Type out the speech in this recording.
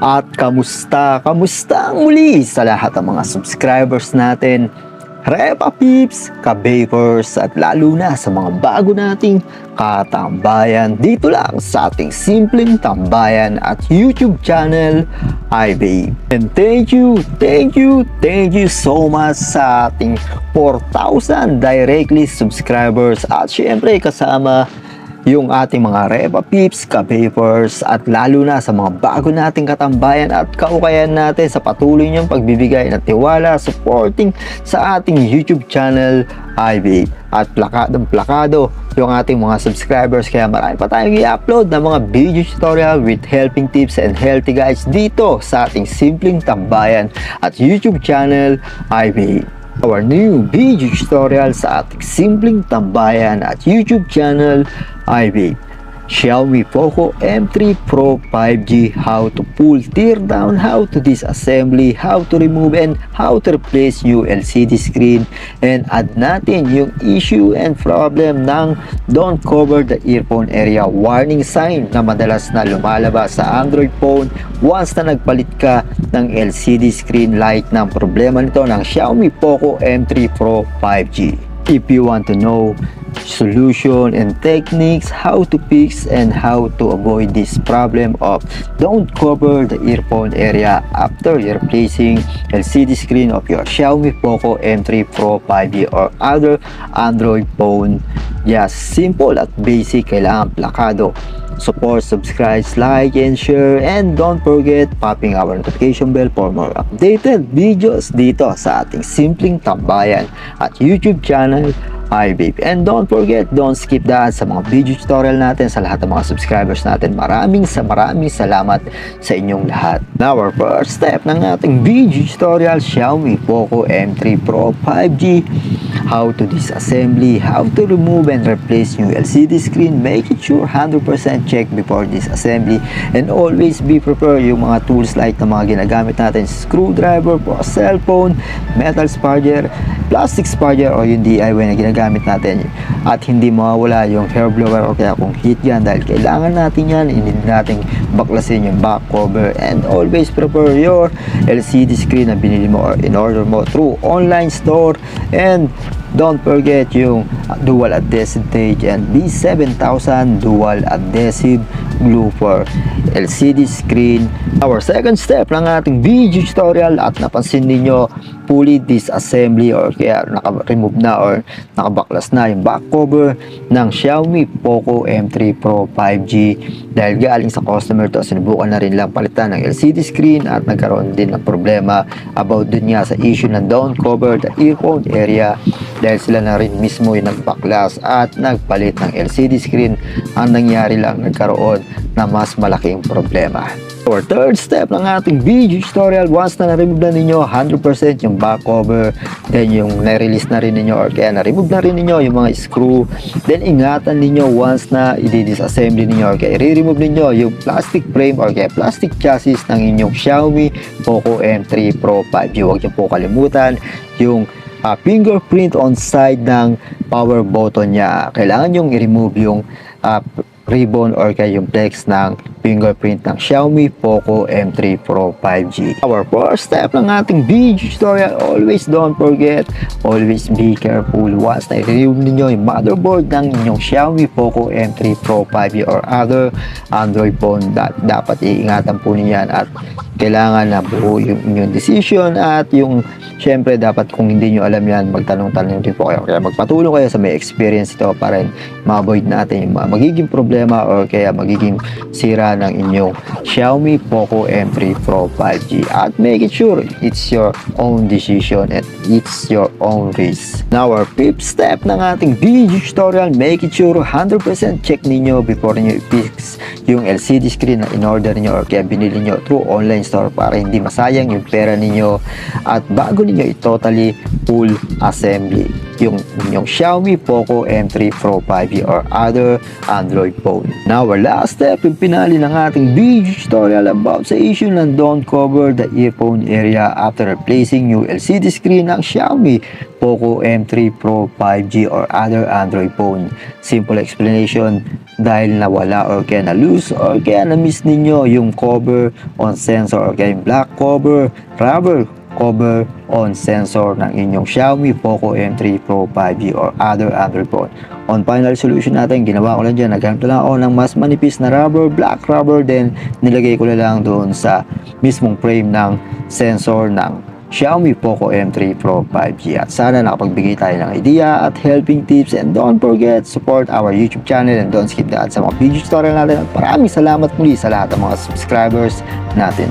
At kamusta? Kamusta ang muli sa lahat ng mga subscribers natin, Repa Peeps, ka-vapers at lalo na sa mga bago nating katambayan dito lang sa ating simpleng tambayan at YouTube channel, iVape. And thank you so much sa ating 4,000 directly subscribers at syempre kasama yung ating mga Repa Peeps, ka-vapers at lalo na sa mga bago nating katambayan at kaukayan natin sa patuloy niyong pagbibigay ng tiwala, supporting sa ating YouTube channel, iVape. At plakado yung ating mga subscribers, kaya marami pa tayong i-upload ng mga video tutorial with helping tips and healthy guides dito sa ating simpleng tambayan at YouTube channel, iVape. Our new video tutorial sa ating simpleng tambayan at YouTube channel, iVape. Xiaomi Poco M3 Pro 5G, how to pull, tear down, how to disassembly, how to remove and how to replace new LCD screen, and add natin yung issue and problem ng don't cover the earphone area warning sign na madalas na lumalabas sa Android phone once na nagpalit ka ng LCD screen light ng problema nito ng Xiaomi Poco M3 Pro 5G. If you want to know solution and techniques how to fix and how to avoid this problem of don't cover the earphone area after you're replacing LCD screen of your Xiaomi Poco M3 Pro 5G or other Android phone, just simple at basic, kailangan plakado. Support, subscribe, like, and share, and don't forget popping our notification bell for more updated videos dito sa ating simpleng tambayan at YouTube channel, iVape. And don't forget, don't skip that sa mga video tutorial natin sa lahat ng mga subscribers natin. Maraming salamat sa inyong lahat. Now, our first step ng ating video tutorial, Xiaomi Poco M3 Pro 5G, how to disassembly, how to remove and replace new LCD screen. Make it sure 100% check before disassembly and always be prepared yung mga tools like na mga ginagamit natin, screwdriver for cellphone, metal sparger, plastic sparger o yung DIY na ginagamit natin, at hindi mawawala yung hair blower o kaya kung heat gun dahil kailangan natin yan. Hindi natin baklasin yung back cover, and always prepare your LCD screen na binili mo or in order mo through online store. And don't forget yung dual adhesive tape and B7000 dual adhesive glue for LCD screen. Our second step ng ating video tutorial, at napansin niyo fully disassembly or kaya naka-remove na or nakabaklas na yung back cover ng Xiaomi Poco M3 Pro 5G dahil galing sa customer to. Sinubukan na rin lang palitan ng LCD screen at nagkaroon din ng problema about dun nga sa issue na don't cover the earphone area dahil sila na rin mismo yung nagbaklas at nagpalit ng LCD screen. Ang nangyari lang, nagkaroon na mas malaking problema. Our third step ng ating video tutorial, once na na-remove na ninyo 100% yung back cover, then yung na-release na rin ninyo or kaya na-remove na rin ninyo yung mga screw, then ingatan ninyo once na i-disassembly ninyo or kaya i-remove ninyo yung plastic frame or kaya plastic chassis ng inyong Xiaomi Poco M3 Pro 5G. Huwag niyo po kalimutan yung fingerprint on side ng power button niya. Kailangan yung i-remove yung ribbon or kaya yung flex ng fingerprint ng Xiaomi Poco M3 Pro 5G. Our first step ng ating video tutorial, always don't forget, always be careful once na i-remove ninyo yung motherboard ng inyong Xiaomi Poco M3 Pro 5G or other Android phone. Dapat iingatan po ninyo yan at kailangan na buo yung inyong decision. At yung syempre dapat kung hindi nyo alam yan, magtanong-tanong din po kayo, kaya magpatulong kayo sa may experience ito para ma-avoid natin yung magiging problema or kaya magiging sira ng inyong Xiaomi Poco M3 Pro 5G. At make it sure it's your own decision and it's your own risk. Now, our fifth step ng ating video tutorial, make it sure 100% check ninyo before nyo i-fix yung LCD screen na in-order nyo or kaya binili nyo through online store para hindi masayang yung pera ninyo at bago ninyo i-totally full assembly yung inyong Xiaomi Poco M3 Pro 5G or other Android phone. Now, our last step, yung pinali ng ating video tutorial about sa issue ng don't cover the earphone area after replacing new LCD screen ng Xiaomi Poco M3 Pro 5G or other Android phone. Simple explanation, dahil nawala or kaya na-lose or kaya na-miss ninyo yung cover on sensor or kaya yung black cover, rubber cover on sensor ng inyong Xiaomi Poco M3 Pro 5G or other Android phone. On final solution natin, ginawa ko lang dyan, naghanap lang ako ng mas manipis na rubber, black rubber, then nilagay ko na lang doon sa mismong frame ng sensor ng Xiaomi Poco M3 Pro 5G. At sana nakapagbigay tayo ng idea at helping tips, and don't forget, support our YouTube channel and don't skip the ads sa mga video tutorial natin. At maraming salamat muli sa lahat ng mga subscribers natin.